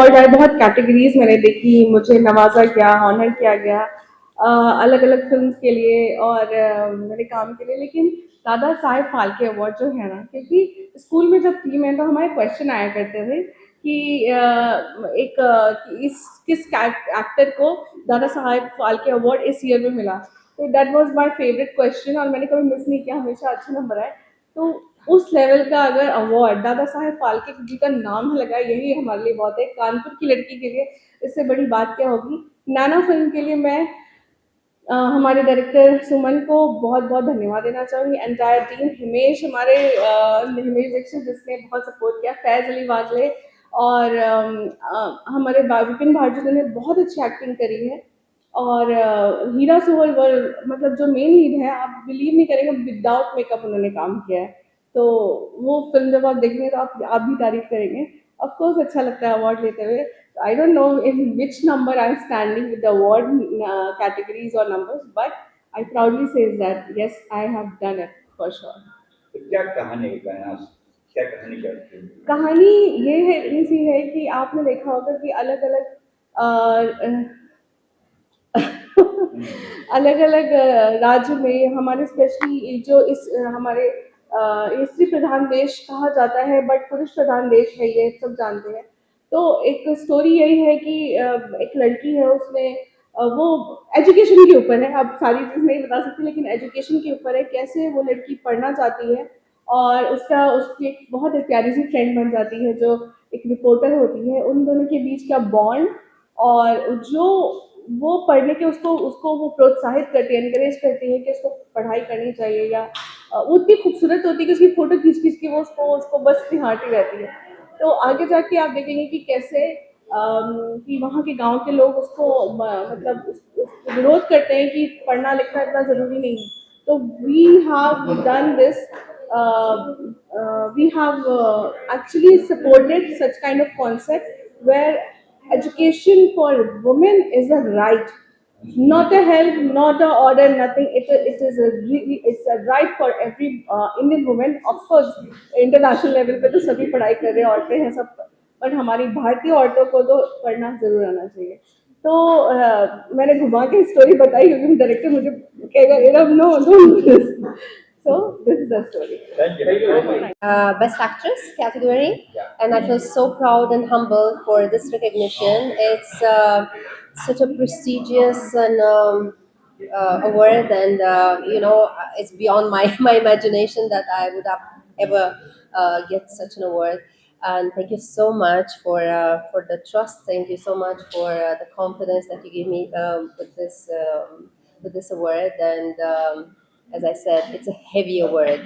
Award आए, बहुत categories मैंने देखी, मुझे नवाजा गया, ऑनर किया गया अलग अलग फिल्म के लिए और मेरे काम के लिए। लेकिन दादा साहेब फाल्के अवार्ड जो है ना, क्योंकि स्कूल में जब थी मैं तो हमारे क्वेश्चन आया करते थे कि कि इस किस एक्टर को दादा साहेब फाल्के अवार्ड इस ईयर में मिला। तो that was my favourite question और मैंने कभी मिस नहीं किया, हमेशा अच्छे नंबर आए। तो उस लेवल का अगर अवार्ड दादा साहेब फाल्के जी का नाम लगा, यही हमारे लिए बहुत है। कानपुर की लड़की के लिए इससे बड़ी बात क्या होगी। नैना फिल्म के लिए मैं हमारे डायरेक्टर सुमन को बहुत बहुत धन्यवाद देना चाहूँगी, एंटायर टीम, हिमेश, हमारे हिमेश दीक्षित जिसने बहुत सपोर्ट किया, फैज़ अली वाजले और हमारे विपिन भारती ने बहुत अच्छी एक्टिंग करी है। और हीरा सोहल मतलब जो मेन लीड है, आप बिलीव नहीं करेंगे, विदाउट मेकअप उन्होंने काम किया है। तो वो फिल्म जब आप देखेंगे तो आप भी तारीफ करेंगे। ऑफ कोर्स अच्छा लगता है अवार्ड लेते हुए। I don't know in which number I'm standing with the award categories or numbers, but I proudly say that yes, I have done it for sure. तो क्या कहानी है गायनास, क्या कहानी करते हैं? कहानी ये है इसी है कि आपने देखा होगा कि अलग अलग राज्य में हमारे, स्पेशली जो इस हमारे स्त्री प्रधान देश कहा जाता है, बट पुरुष प्रधान देश है, ये सब जानते हैं। तो एक स्टोरी यही है कि एक लड़की है, उसने वो एजुकेशन के ऊपर है, अब सारी चीज़ नहीं बता सकती, लेकिन एजुकेशन के ऊपर है, कैसे वो लड़की पढ़ना चाहती है और उसकी एक बहुत एक प्यारी सी फ्रेंड बन जाती है जो एक रिपोर्टर होती है। उन दोनों के बीच का बॉन्ड, और जो वो पढ़ने के उसको उसको वो प्रोत्साहित करती है, एनकरेज करती है कि उसको पढ़ाई करनी चाहिए, या वो इतनी खूबसूरत होती है कि उसकी फ़ोटो खींच खींच के वो उसको बस निहारती रहती है। तो आगे जाके आप देखेंगे कि कैसे कि वहाँ के गांव के लोग उसको मतलब उसको विरोध करते हैं कि पढ़ना लिखना इतना ज़रूरी नहीं है। तो we have done this, we have actually supported such kind of concept where education for women is a right, not a help, not a order, nothing. It is a really, it's a right for every Indian woman. Of course, international level पे तो सभी पढ़ाई कर रहे हैं, औरतें हैं सब, बट हमारी भारतीय औरतों को तो पढ़ना जरूर आना चाहिए। तो मैंने घुमा के स्टोरी बताई क्योंकि डायरेक्टर मुझे कहेगा Iram no no. So this is the story. Thank you. Best Actress category, and I feel so proud and humbled for this recognition. It's such a prestigious and award, and it's beyond my imagination that I would have ever get such an award. And thank you so much for the trust. Thank you so much for the confidence that you give me with this award. And as I said, it's a heavy award.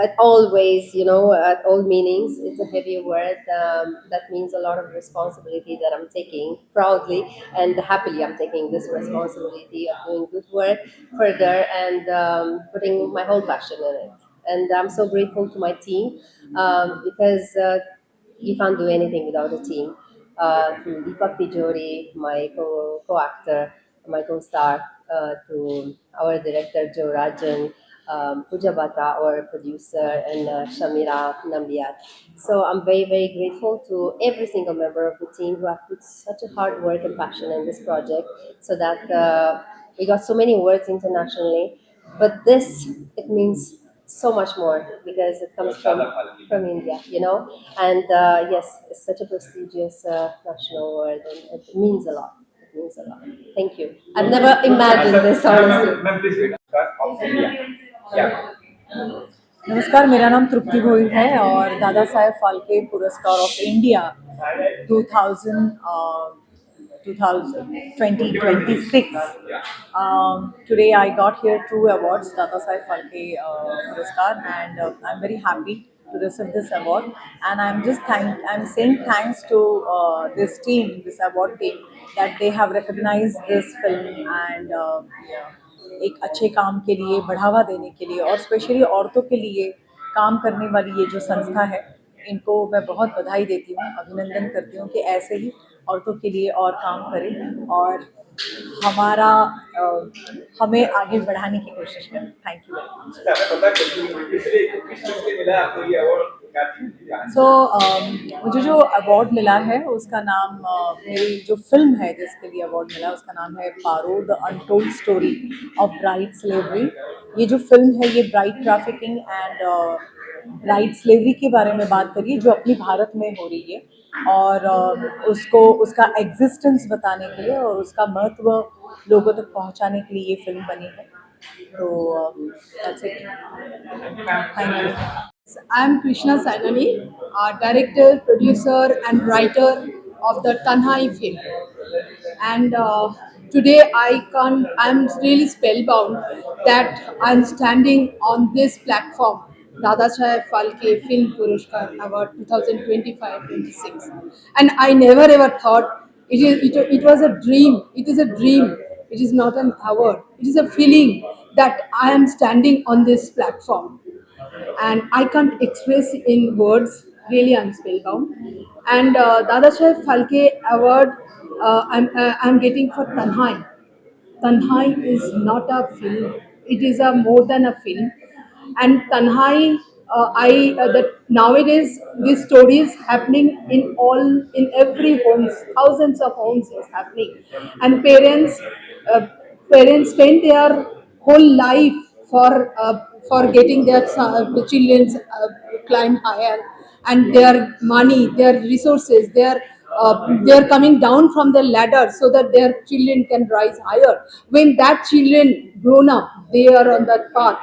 At always, at all meanings, it's a heavy word that means a lot of responsibility that I'm taking proudly and happily. I'm taking this responsibility of doing good work further and putting my whole passion in it. And I'm so grateful to my team because you can't do anything without a team. To Deepak Tijori, my co-actor, my co-star, to our director Joe Rajan, Pooja Batra, our producer, and Shamira Nambiat. So I'm very, very grateful to every single member of the team who have put such a hard work and passion in this project, so that we got so many awards internationally. But this, it means so much more because it comes from India, And yes, it's such a prestigious national award, and it means a lot. It means a lot. Thank you. I've never imagined this, honestly. Ma'am, please wait. Of India. Yeah. नमस्कार, मेरा नाम तृप्ति भोई है और दादा साहेब फाल्के पुरस्कार of India 2026. Today I got here 2 awards, Dada Saheb Phalke Puraskar, and I'm very happy to receive this award. And I'm saying thanks to this team, this award team, that they have recognized this film and एक अच्छे काम के लिए, बढ़ावा देने के लिए, और स्पेशली औरतों के लिए काम करने वाली ये जो संस्था है, इनको मैं बहुत बधाई देती हूँ, अभिनंदन करती हूँ कि ऐसे ही औरतों के लिए और काम करें और हमें आगे बढ़ाने की कोशिश करें। Thank you very much. So मुझे जो अवार्ड मिला है उसका नाम मेरी जो फिल्म है जिसके लिए अवार्ड मिला उसका नाम है Paro the untold story of bride slavery. ये जो फिल्म है ये bride trafficking and bride slavery के बारे में बात करिए जो अपनी भारत में हो रही है और उसको उसका एग्जिस्टेंस बताने के लिए और उसका महत्व लोगों तक पहुंचाने के लिए ये फिल्म बनी है। तो that's it. Thank you. I am Krishna Sainani, director, producer, and writer of the Tanhai film. And today I'm really spellbound that I'm standing on this platform, Dadasaheb Phalke Film Puruskar Award 2025-26. And I never ever thought it was a dream. It is a dream. It is not an award. It is a feeling that I am standing on this platform and I can't express in words. Really, I'm spellbound. And Dadasaheb Phalke Award I'm getting for Tanhai. Tanhai is not a film; it is a more than a film. And Tanhai, that nowadays this story is happening in every homes, thousands of homes is happening, and parents spend their whole life for getting their the children's climb higher, and their money, their resources, they are coming down from the ladder so that their children can rise higher. When that children grown up, they are on that path,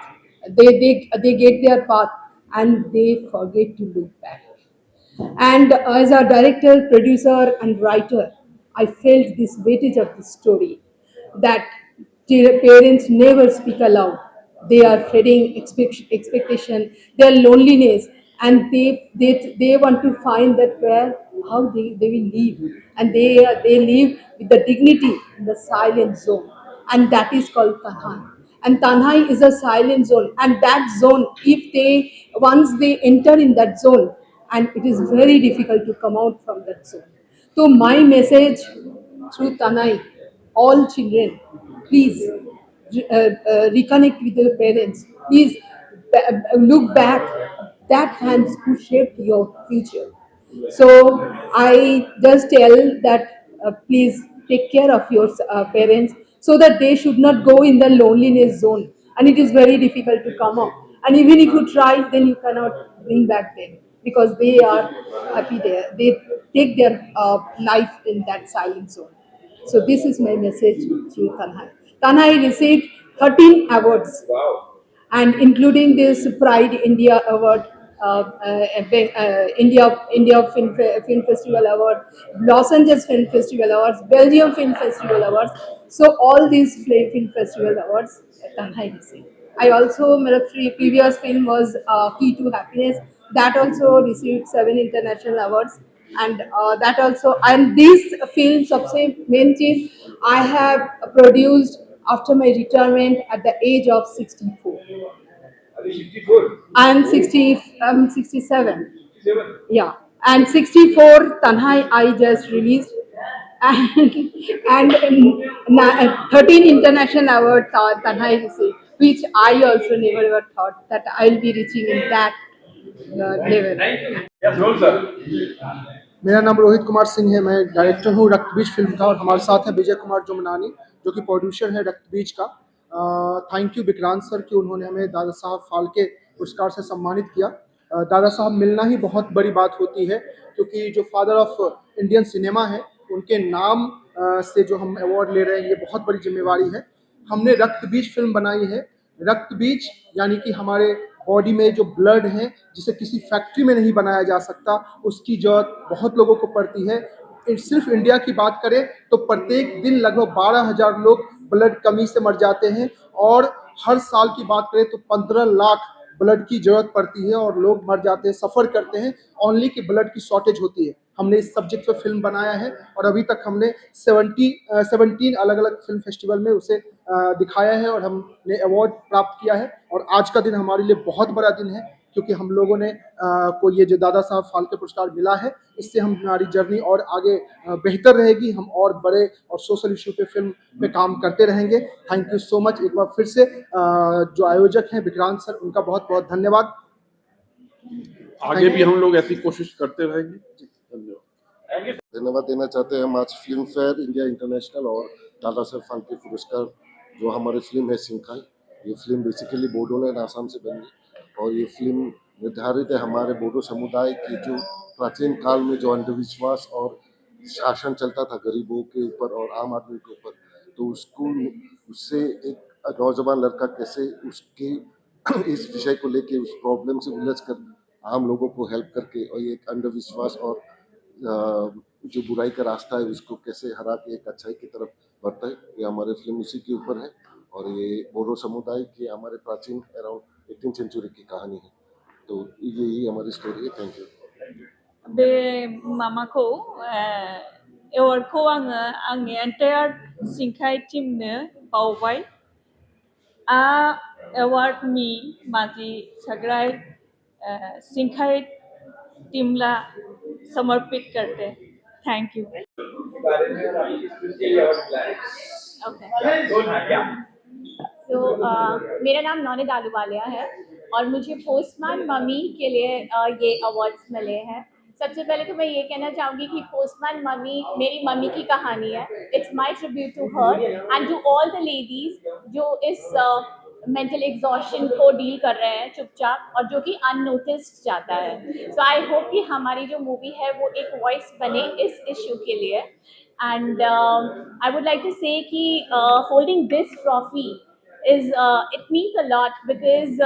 they get their path and they forget to look back. And as a director, producer, and writer, I felt this weightage of the story that parents never speak aloud. They are feeding expectation, their loneliness, and they want to find that where how they will live, and they live with the dignity in the silent zone, and that is called Tanhai. And Tanhai is a silent zone, and that zone, if they once they enter in that zone, and it is very difficult to come out from that zone. So my message through Tanhai, all children, please reconnect with your parents. Please look back that hands who shaped your future. So I just tell that please take care of your parents so that they should not go in the loneliness zone. And it is very difficult to come up. And even if you try, then you cannot bring back them because they are happy there. They take their life in that silent zone. So this is my message to Tanhai. Tanhai received 13 awards, and including this Pride India Award, India Film Festival Award, Los Angeles Film Festival Awards, Belgium Film Festival Awards. So all these film festival awards Tanhai received. I also, my previous film was Key to Happiness. That also received 7 international awards. And that also, and this film, सबसे main चीज I have produced after my retirement at the age of 64. Are you 64? I'm 67. Yeah, and 64 Tanhai I just released, and 13 international award Tanhai received, which I also never ever thought that I'll be reaching in that level. Yes, roll, sir. मेरा नाम रोहित कुमार सिंह है। मैं director हूँ Raktabeej film का, और हमारे साथ है विजय कुमार जुमनानी जो कि प्रोड्यूसर है रक्तबीज का। थैंक यू विक्रांत सर कि उन्होंने हमें दादा साहब फाल्के पुरस्कार से सम्मानित किया। दादा साहब मिलना ही बहुत बड़ी बात होती है, क्योंकि जो फादर ऑफ इंडियन सिनेमा है उनके नाम से जो हम अवार्ड ले रहे हैं, ये बहुत बड़ी जिम्मेवारी है। हमने रक्तबीज फिल्म बनाई है। रक्तबीज यानी कि हमारे बॉडी में जो ब्लड है, जिसे किसी फैक्ट्री में नहीं बनाया जा सकता, उसकी जरूरत बहुत लोगों को पड़ती है। सिर्फ इंडिया की बात करें तो प्रत्येक दिन लगभग 12,000 लोग ब्लड कमी से मर जाते हैं, और हर साल की बात करें तो 15 लाख ब्लड की जरूरत पड़ती है और लोग मर जाते हैं, सफ़र करते हैं ओनली कि ब्लड की शॉर्टेज होती है। हमने इस सब्जेक्ट पर फिल्म बनाया है और अभी तक हमने 17 अलग अलग फिल्म फेस्टिवल में उसे दिखाया है और हमने अवार्ड प्राप्त किया है। और आज का दिन हमारे लिए बहुत बड़ा दिन है, क्योंकि हम लोगों ने को ये जो दादा साहब फाल्के पुरस्कार मिला है, इससे हमारी जर्नी और आगे बेहतर रहेगी। हम और बड़े और सोशल इशू पे फिल्म पे काम करते रहेंगे। Thank you so much. एक बार फिर से जो आयोजक हैं विक्रांत सर, उनका बहुत बहुत धन्यवाद। आगे भी हम लोग ऐसी कोशिश करते रहेंगे। धन्यवाद। धन्यवाद देना चाहते हैं हम आज फिल्म फेयर इंडिया इंटरनेशनल और दादा साहब फाल्के पुरस्कार जो हमारी फिल्म है सिंखाई, ये फिल्म बेसिकली बोडोलैंड आसाम से बनी और ये फिल्म निर्धारित है हमारे बोडो समुदाय की जो प्राचीन काल में जो अंधविश्वास और शासन चलता था गरीबों के ऊपर और आम आदमी के ऊपर, तो उससे एक नौजवान लड़का कैसे उसके इस विषय को लेके उस प्रॉब्लम से उलझ कर आम लोगों को हेल्प करके और ये एक अंधविश्वास और जो बुराई का रास्ता है उसको कैसे हरा के एक अच्छाई की तरफ बढ़ता है, ये हमारे फिल्म उसी के ऊपर है और ये बोडो समुदाय के हमारे प्राचीन अराउंड 18th सेंचुरी की कहानी है, तो यही हमारी स्टोरी है। Thank you. बे मामाखौ एवार्डखौ आङो आंनि एन्टायार सिंखाय टीमनो बावबाय। एवार्डनि माजी सगराय सिंखाय टीमला समर्पित करते। Thank you. तो मेरा नाम नौनिद आलूवालिया है और मुझे पोस्टमैन मम्मी के लिए ये अवार्ड्स मिले हैं। सबसे पहले तो मैं ये कहना चाहूँगी कि पोस्टमैन मम्मी मेरी मम्मी की कहानी है। It's my tribute to her and to all the ladies जो इस मेंटल एग्जॉशन को डील कर रहे हैं चुपचाप और जो कि अननोटिस्ड जाता है। सो आई होप कि हमारी जो मूवी है वो एक वॉइस बने इस इशू के लिए। And I would like to say कि holding this trophy is it means a lot because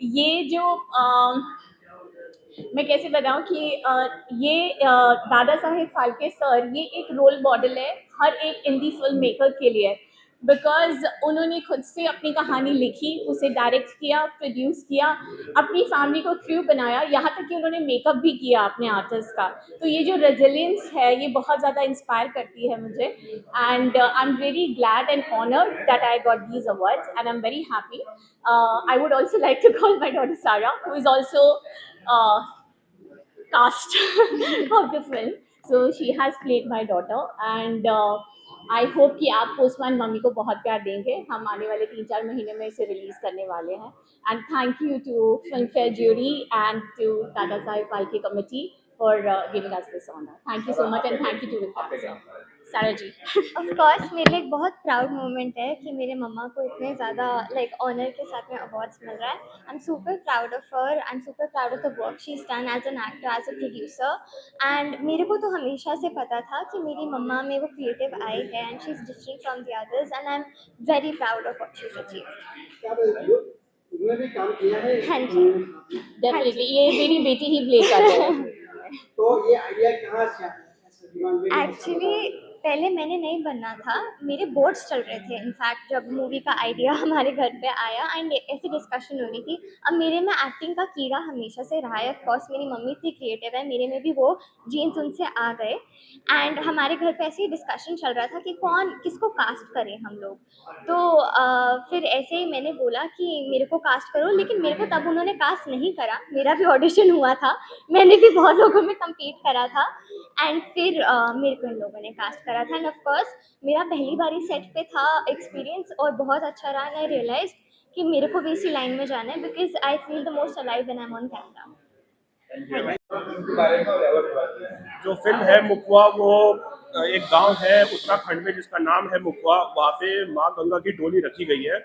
ये जो मैं कैसे बताऊं कि ये दादा साहेब फाल्के सर ये एक रोल मॉडल है हर एक हिंदी फिल्म मेकर के लिए, बिकॉज उन्होंने खुद से अपनी कहानी लिखी, उसे डायरेक्ट किया, प्रोड्यूस किया, अपनी फैमिली को क्रू बनाया, यहाँ तक कि उन्होंने मेकअप भी किया अपने आर्टिस्ट का। तो ये जो रेजिलियंस है ये बहुत ज़्यादा इंस्पायर करती है मुझे and I am very glad and honoured that I got these awards and I am very happy. I would also like to call my daughter Sara who is also cast of the film. So she has played my daughter and I hope कि आप postman mummy को बहुत प्यार देंगे। हम आने वाले 3-4 महीने में इसे रिलीज़ करने वाले हैं। And thank you to Filmfare jury and to Dada Saheb Phalke committee for giving us this honour. Thank you so much and thank you to Sara ji. Of course मेरे लिए एक बहुत प्राउड मोमेंट है कि मेरे मम्मा को इतने ज़्यादा ऑनर के साथ में अवार्ड्स मिल रहा है। I am super proud of her, I am super proud of the work she is done as an actor, as a producer. And मेरे को तो हमेशा से पता था कि मेरी मम्मा में वो क्रिएटिव आई है and she is different from the others and I am very proud of what she is achieved. हाँ जी डेफिनेटली ये मेरी बेटी ही प्ले कर रही है। तो ये आइडिया कहाँ से आया? एक्चुअली पहले मैंने नहीं बनना था, मेरे बोर्ड्स चल रहे थे। इनफैक्ट जब मूवी का आइडिया हमारे घर पे आया एंड ऐसी डिस्कशन हो रही थी। अब मेरे में एक्टिंग का कीड़ा हमेशा से रहा है। ऑफ कोर्स मेरी मम्मी इतनी क्रिएटिव है, मेरे में भी वो जीन्स उनसे आ गए एंड हमारे घर पे ऐसे ही डिस्कशन चल रहा था कि कौन किसको कास्ट करें हम लोग। तो फिर ऐसे ही मैंने बोला कि मेरे को कास्ट करो, लेकिन मेरे को तब उन्होंने कास्ट नहीं करा। मेरा भी ऑडिशन हुआ था, मैंने भी बहुत लोगों में कम्पीट करा था एंड फिर मेरे को इन लोगों ने कास्ट करा था। एंड ऑफ कोर्स मेरा पहली बारी सेट पे था एक्सपीरियंस और बहुत अच्छा रहा। एंड आई रियलाइज कि मेरे को भी इसी लाइन में जाना है because I feel the most alive when I am on camera. जो फिल्म है मुखवा, वो एक गांव है उत्तराखंड में जिसका नाम है मुखवा। वहाँ पे माँ गंगा की डोली रखी गई है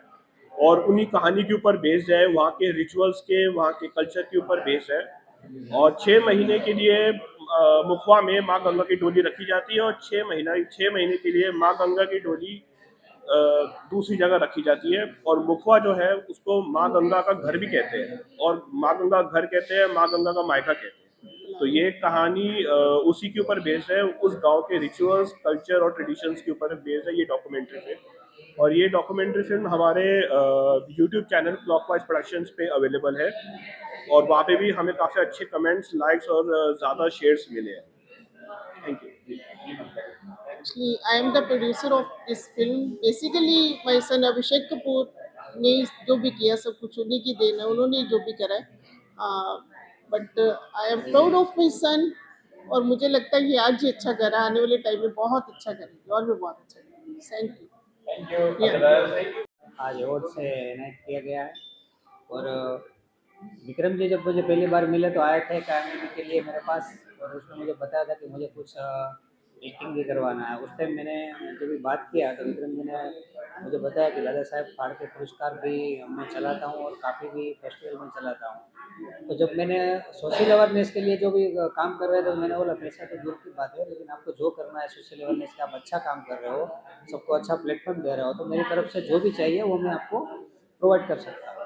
और उन्हीं कहानी के ऊपर बेस्ड है, वहाँ के रिचुअल्स के, वहाँ के कल्चर के ऊपर बेस्ड है। और 6 महीने के लिए मुखवा में माँ गंगा की डोली रखी जाती है और 6 महीने के लिए माँ गंगा की डोली दूसरी जगह रखी जाती है। और मुखवा जो है उसको माँ गंगा का घर भी कहते हैं और माँ गंगा का घर कहते हैं, माँ गंगा का मायका कहते हैं। तो ये कहानी उसी के ऊपर बेस्ड है, उस गांव के रिचुअल्स, कल्चर और ट्रेडिशंस के ऊपर बेस्ड है ये डॉक्यूमेंट्री फिल्म। और ये डॉक्यूमेंट्री फिल्म हमारे यूट्यूब चैनल क्लॉकवाइज प्रोडक्शंस पे अवेलेबल है और वहाँ पे भी हमें काफ़ी अच्छे कमेंट्स, लाइक्स और ज़्यादा शेयर्स मिले हैं। Thank you. Actually, I am the producer of this film. Basically, my son Abhishek Kapoor ने जो भी किया सब कुछ उन्हीं की देन है, उन्होंने जो भी करा है। But I am proud of my son और मुझे लगता है कि आज ही अच्छा करा, आने वाले टाइम में बहुत अच्छा करेंगे और भी बहुत अच्छा करेंगे। Thank you. आज अवार्ड से इनायत किया गया है और विक्रम जी जब मुझे पहली बार मिले तो आए थे IMDb के लिए मेरे पास, और उसने मुझे बताया था कि मुझे कुछ एक्टिंग भी करवाना है। उस टाइम मैंने जब भी बात किया तो विक्रम जी ने मुझे बताया कि दादा साहब फाल्के पुरस्कार भी मैं चलाता हूँ और काफ़ी भी फेस्टिवल में चलाता हूँ। तो जब मैंने सोशल अवेयरनेस के लिए जो भी काम कर रहे थे, तो मैंने बोला पैसा तो दूर की बात है, लेकिन आपको जो करना है सोशल अवेयरनेस का, आप अच्छा काम कर रहे हो, सबको अच्छा प्लेटफॉर्म दे रहे हो, तो मेरी तरफ से जो भी चाहिए वो मैं आपको प्रोवाइड कर सकता हूँ।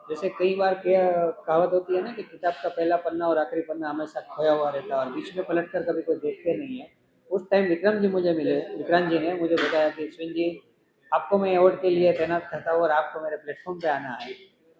जैसे कई बार कहावत होती है ना कि किताब का पहला पन्ना और आखिरी पन्ना हमेशा खोया हुआ रहता है और बीच में पलट कर कभी कोई देखते नहीं है। उस टाइम विक्रम जी मुझे मिले, विक्रांत जी ने मुझे बताया कि अश्विन जी आपको मैं अवार्ड के लिए तैनात करता हूँ और आपको मेरे प्लेटफॉर्म पे आना है।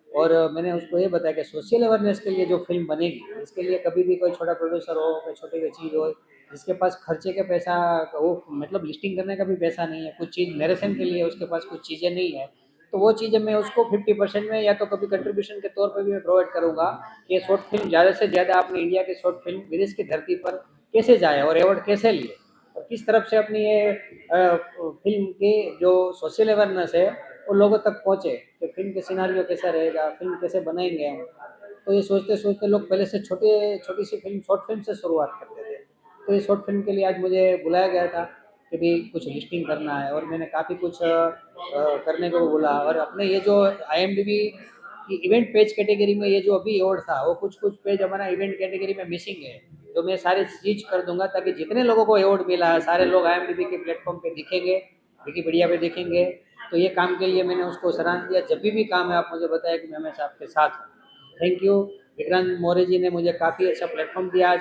और मैंने उसको ये बताया कि सोशल अवेयरनेस के लिए जो फिल्म बनेगी, इसके लिए कभी भी कोई छोटा प्रोड्यूसर हो, कोई छोटी कोई चीज़ हो, जिसके पास खर्चे का पैसा, वो मतलब लिस्टिंग करने का भी पैसा नहीं है, कुछ चीज़ नरेशन के लिए उसके पास कुछ चीज़ें नहीं है, तो वो चीज़ें मैं उसको 50% में या तो कभी कंट्रीब्यूशन के तौर पर भी मैं प्रोवाइड करूँगा कि ये शॉर्ट फिल्म ज़्यादा से ज़्यादा अपनी इंडिया की शॉर्ट फिल्म विदेश की धरती पर कैसे जाए और अवार्ड कैसे लिए, और किस तरफ से अपनी ये फिल्म की जो सोशल अवेयरनेस है वो लोगों तक पहुँचे, कि फिल्म के सिनारियो कैसा रहेगा, फिल्म कैसे बनाएंगे हम। तो ये सोचते सोचते लोग पहले से छोटी सी फिल्म, शॉर्ट फिल्म से शुरुआत करते थे। तो ये शॉर्ट फिल्म के लिए आज मुझे बुलाया गया था कि भी कुछ लिस्टिंग करना है, और मैंने काफ़ी कुछ करने को बोला। और अपने ये जो IMDb की इवेंट पेज कैटेगरी में ये जो अभी अवार्ड था, वो कुछ पेज हमारा इवेंट कैटेगरी में मिसिंग है, तो मैं सारी चीज कर दूंगा ताकि जितने लोगों को अवार्ड मिला है सारे लोग IMDb के प्लेटफॉर्म पे दिखेंगे, विकिपीडिया पे दिखेंगे। तो ये काम के लिए मैंने उसको सराहना दिया। जब भी काम है आप मुझे बताएं कि मैं हमेशा आपके साथ हूँ। Thank you. विक्रांत मौर्य जी ने मुझे काफ़ी अच्छा प्लेटफॉर्म दिया आज,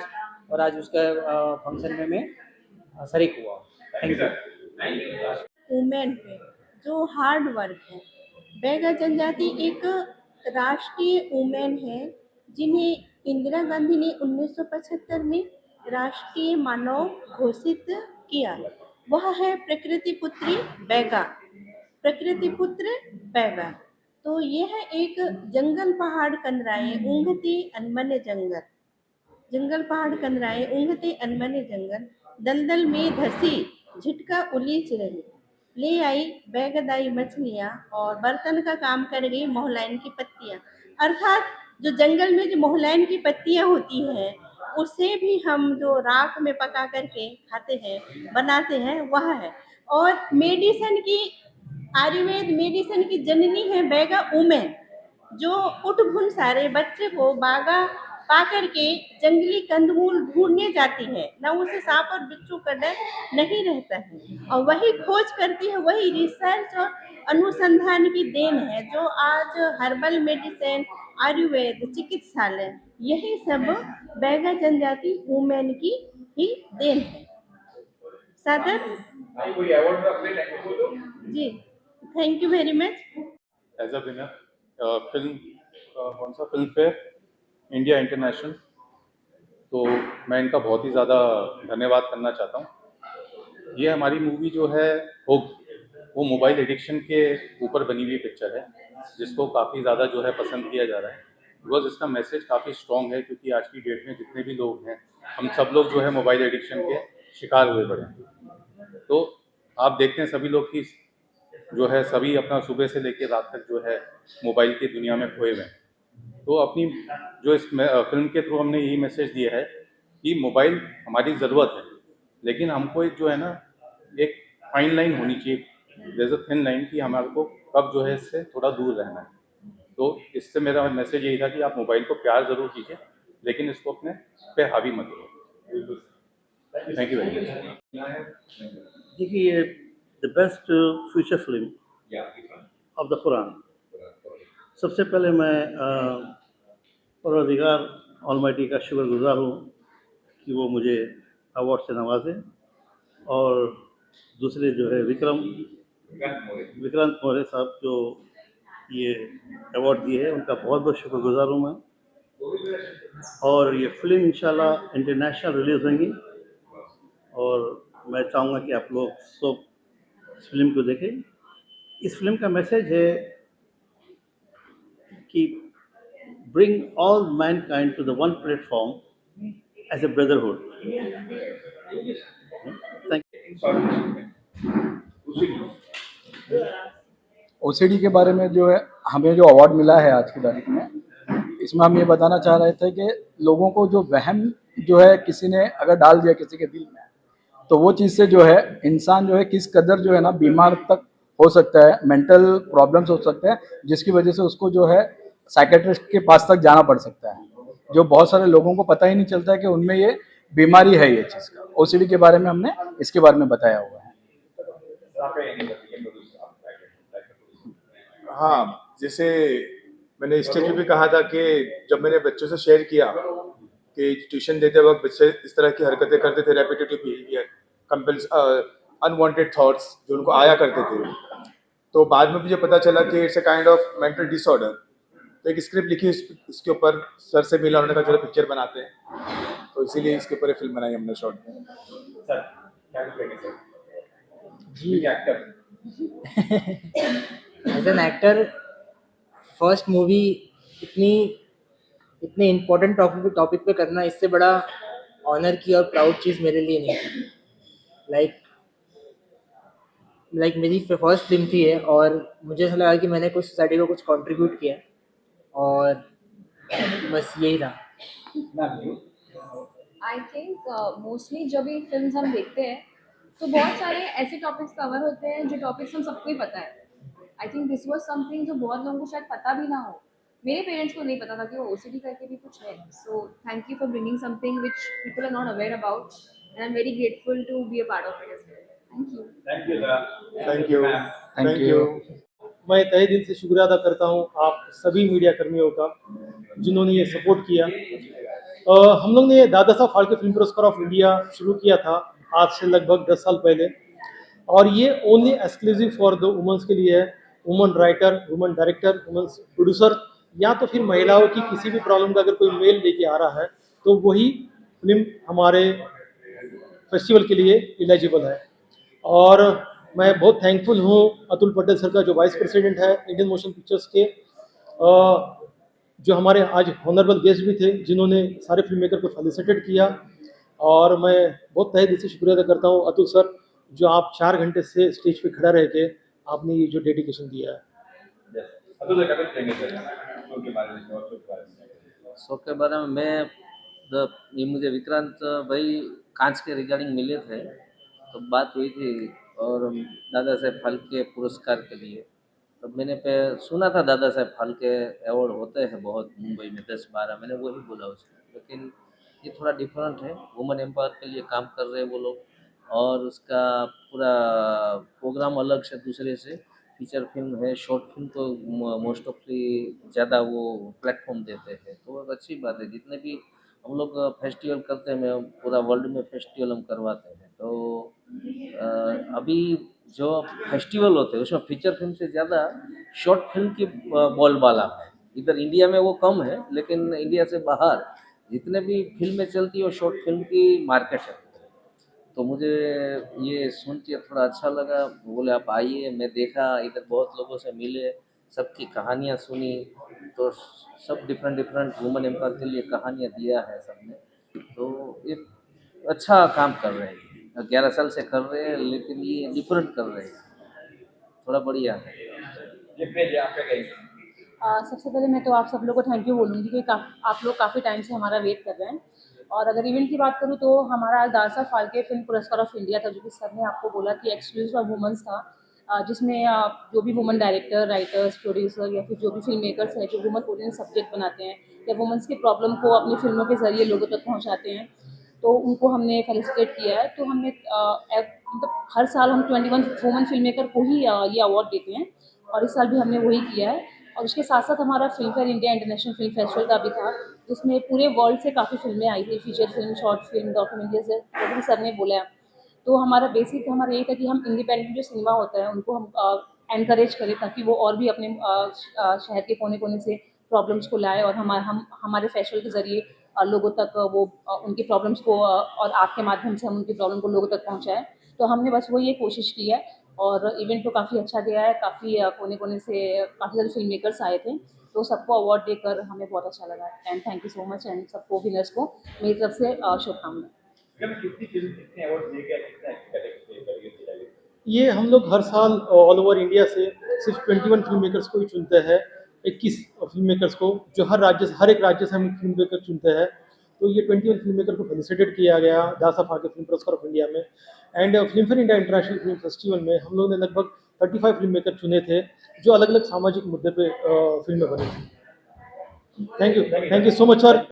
और आज उसका फंक्शन में मैं शरीक हुआ। Thank you. वुमेन पे जो हार्ड वर्क है, बैगा जनजाति एक राष्ट्रीय वुमेन है जिन्हें इंदिरा गांधी ने 1975 में राष्ट्रीय मानव घोषित किया। वह है प्रकृति पुत्री बैगा, प्रकृति पुत्र बैगा। तो यह एक जंगल पहाड़ कनराए ऊँघते अनमने जंगल, जंगल पहाड़ कनराए ऊँघते अनमने जंगल, दलदल में धसी झिटका उलीच रही, ले आई बैगदाई मछलियाँ और बर्तन का काम कर गई मोहलाइन की पत्तियाँ। अर्थात जो जंगल में जो मोहलाइन की पत्तियाँ होती हैं उसे भी हम जो राख में पका करके खाते हैं, बनाते हैं, वह है। और मेडिसन की, आयुर्वेद मेडिसन की जननी है बैगा वुमेन, जो उठ भुन सारे बच्चे को बागा पा करके जंगली कंदमूल ढूंढने जाती है, न उसे सांप और बिच्छू का डर नहीं रहता है, और वही खोज करती है, वही रिसर्च और अनुसंधान की देन है जो आज हर्बल मेडिसिन, आयुर्वेद, चिकित्सालय, यही सब बैगा जनजाति वुमेन की ही देन है। सादर जी, thank you very much. As a winner film कौन सा फिल्म फेयर इंडिया इंटरनेशनल, तो मैं इनका बहुत ही ज़्यादा धन्यवाद करना चाहता हूँ। ये हमारी मूवी जो है वो मोबाइल एडिक्शन के ऊपर बनी हुई पिक्चर है, जिसको काफ़ी ज़्यादा जो है पसंद किया जा रहा है, बिकॉज इसका मैसेज काफ़ी स्ट्रॉन्ग है। क्योंकि आज की डेट में जितने भी लोग हैं, हम सब लोग जो है मोबाइल एडिक्शन के शिकार हुए पड़े हैं। तो आप देखते हैं सभी लोग की जो है सभी अपना सुबह से लेकर रात तक जो है मोबाइल की दुनिया में खोए हुए हैं। तो अपनी जो इस फिल्म के थ्रू हमने यही मैसेज दिया है कि मोबाइल हमारी ज़रूरत है, लेकिन हमको एक जो है ना एक फाइन लाइन होनी चाहिए, there is a thin line, कि हमारे को कब जो है इससे थोड़ा दूर रहना है। तो इससे मेरा मैसेज यही था कि आप मोबाइल को प्यार ज़रूर कीजिए, लेकिन इसको अपने पे हावी मत करो। Thank you very much. देखिए, the best feature film of the Quran, सबसे पहले मैं परवरदिगार ऑलमाइटी का शुक्रगुजार हूँ कि वो मुझे अवार्ड से नवाजे, और दूसरे जो है विक्रांत मौर्य साहब जो ये अवार्ड दिए है उनका बहुत बहुत शुक्रगुजार हूँ मैं। और ये फिल्म इंशाल्लाह इंटरनेशनल रिलीज़ होंगी, और मैं चाहूँगा कि आप लोग सब इस फिल्म को देखें। इस फिल्म का मैसेज है कि bring all mankind to the one platform as a brotherhood. Thank you. OCD के बारे में जो है हमें जो अवार्ड मिला है आज की तारीख में, इसमें हम ये बताना चाह रहे थे कि लोगों को जो वहम जो है किसी ने अगर डाल दिया किसी के दिल में, तो वो चीज़ से जो है इंसान जो है किस कदर जो है ना बीमार तक हो सकता है, मेंटल प्रॉब्लम्स हो सकते हैं, जिसकी वजह से उसको जो है साइकेट्रिस्ट के पास तक जाना पड़ सकता है, जो बहुत सारे लोगों को पता ही नहीं चलता है कि उनमें ये बीमारी है ये चीज़ का। ओसीडी के बारे में हमने इसके बारे में बताया हुआ है। हाँ, जैसे मैंने स्टेज पे भी कहा था कि जब मैंने बच्चों से शेयर किया कि ट्यूशन देते वक्त बच्चे इस तरह की हरकतें करते थे, repetitive behaviour, compels unwanted thoughts जो उनको आया करते थे, तो बाद में मुझे पता चला कि it's a kind of mental disorder. तो एक स्क्रिप्ट लिखी, उसके ऊपर सर से मिला, उन्होंने कहा चलो पिक्चर बनाते हैं, तो इसीलिए इसके ऊपर फिल्म बनाई हमने शॉर्ट में। सर क्या कहेंगे सर? जी actor as an actor first movie इतने इम्पोर्टेंट टॉपिक पे करना, इससे बड़ा ऑनर की और प्राउड चीज़ मेरे लिए नहीं है। लाइक मेरी फर्स्ट फिल्म थी है और मुझे ऐसा लगा कि मैंने कुछ सोसाइटी को कुछ कंट्रीब्यूट किया और बस यही था। आई थिंक मोस्टली जब भी फिल्म्स हम देखते हैं तो बहुत सारे ऐसे टॉपिक्स कवर होते हैं जो टॉपिक्स हम सबको ही पता है। I think this was something जो बहुत लोगों को शायद पता भी ना हो। मेरे पेरेंट्स को नहीं पता था कि वो ओसीडी करके भी कुछ है। So thank you for bringing something which people are not aware about and I am very grateful to be a part of it as well. Thank you. Thank you sir. Thank you. Thank you. मैं तहे दिल से शुक्रिया अदा करता हूँ आप सभी मीडिया कर्मियों का जिन्होंने ये सपोर्ट किया। हम लोग ने दादा साहब फाल्के फिल्म पुरस्कार ऑफ इंडिया शुरू किया था आज से लगभग 10 साल पहले, और ये only exclusive for the women's के लिए है। Woman writer, woman director, woman producer, या तो फिर महिलाओं की किसी भी प्रॉब्लम का अगर कोई मेल लेके आ रहा है तो वही फिल्म हमारे फेस्टिवल के लिए एलिजिबल है। और मैं बहुत थैंकफुल हूँ अतुल पटेल सर का, जो वाइस प्रेसिडेंट है इंडियन मोशन पिक्चर्स के, जो हमारे आज ऑनरेबल गेस्ट भी थे जिन्होंने सारे फिल्म मेकर को फेलिसिटेट किया। और मैं बहुत तहे दिल से शुक्रिया अदा करता हूँ अतुल सर, जो आप 4 घंटे से स्टेज पे खड़ा रह के आपने ये जो डेडिकेशन दिया है। शो के बारे में ये मुझे विक्रांत भाई कांच के रिगार्डिंग मिले थे, तो बात हुई थी और दादा साहेब फाल्के पुरस्कार के लिए, तो मैंने सुना था दादा साहेब फाल्के अवार्ड होते हैं बहुत मुंबई में 10-12, मैंने वही बोला उसको। लेकिन ये थोड़ा डिफरेंट है, वुमेन एम्पावर के लिए काम कर रहे हैं वो लोग, और उसका पूरा प्रोग्राम अलग से दूसरे से। फीचर फिल्म है, शॉर्ट फिल्म तो मोस्ट ऑफली ज़्यादा वो प्लेटफॉर्म देते हैं, तो अच्छी बात है। जितने भी हम लोग फेस्टिवल करते हैं, पूरा वर्ल्ड में फेस्टिवल हम करवाते हैं, तो अभी जो फेस्टिवल होते हैं उसमें फीचर फिल्म से ज़्यादा शॉर्ट फिल्म की बोलबाला है। इधर इंडिया में वो कम है, लेकिन इंडिया से बाहर जितने भी फिल्में चलती है वो शॉर्ट फिल्म की मार्केट है। तो मुझे ये सुन के थोड़ा अच्छा लगा, बोले आप आइए। मैं देखा इधर बहुत लोगों से मिले, सबकी कहानियाँ सुनी, तो सब डिफरेंट वुमेन एम्पावर के लिए कहानियाँ दिया है सबने, तो ये अच्छा काम कर रहे हैं। 11 साल से कर रहे हैं, लेकिन ये डिफरेंट कर रहे हैं, थोड़ा बढ़िया है। सबसे पहले मैं तो आप सब लोगों को थैंक यू बोलूँगी क्योंकि आप लोग काफ़ी टाइम से हमारा वेट कर रहे हैं। और अगर इवेंट की बात करूँ तो हमारा दादा साहब फाल्के फिल्म पुरस्कार ऑफ इंडिया था, जो कि सर ने आपको बोला कि एक्सक्लूसिव ऑफ वुमेंस था, जिसमें जो भी वुमन डायरेक्टर, राइटर्स, प्रोड्यूसर या फिर जो भी फिल्म मेकर्स हैं जो वुमन ओरिएंटेड सब्जेक्ट बनाते हैं या वुमेंस की प्रॉब्लम को अपनी फिल्मों के ज़रिए लोगों तक पहुँचाते हैं, तो उनको हमने फेलिसिटेट किया है। तो हमने मतलब हर साल हम 21 वुमन फिल्म मेकर को ही ये अवार्ड देते हैं, और इस साल भी हमने वही किया है। और उसके साथ साथ हमारा film fair India international film festival का भी था, जिसमें पूरे वर्ल्ड से काफ़ी फिल्में आई थी, feature film, short film, documentary, जैसे सर ने बोला। तो हमारा बेसिक हमारा यही था कि हम इंडिपेंडेंट जो सिनेमा होता है उनको हम एनकरेज करें, ताकि वो और भी अपने शहर के कोने कोने से प्रॉब्लम्स को लाए और हमारे फेस्टिवल के ज़रिए लोगों तक वो उनकी प्रॉब्लम्स को और आपके माध्यम से हम उनकी प्रॉब्लम को लोगों तक पहुँचाएँ। तो हमने बस वो ये कोशिश की है, और इवेंट तो काफ़ी अच्छा गया है। काफ़ी कोने कोने से काफ़ी सारे फिल्म मेकर्स आए थे, तो सबको अवार्ड देकर हमें बहुत अच्छा लगा। And thank you so much, and सबको विनर्स को मेरी तरफ से शुभकामनाएं। ये हम लोग हर साल ऑल ओवर इंडिया से सिर्फ 21 फिल्म मेकर्स को ही चुनते हैं, 21 फिल्म मेकर्स को, जो हर एक राज्य से हम फिल्म मेकर चुनते हैं। तो ये 21 फिल्म मेकर को फेलिसिटेट किया गया दादा साहब फाल्के फिल्म पुरस्कार ऑफ इंडिया में। And film fair India international film festival में हम लोग ने लगभग 35 फिल्म मेकर चुने थे जो अलग अलग सामाजिक मुद्दे पे फिल्में बने थे। Thank you so much for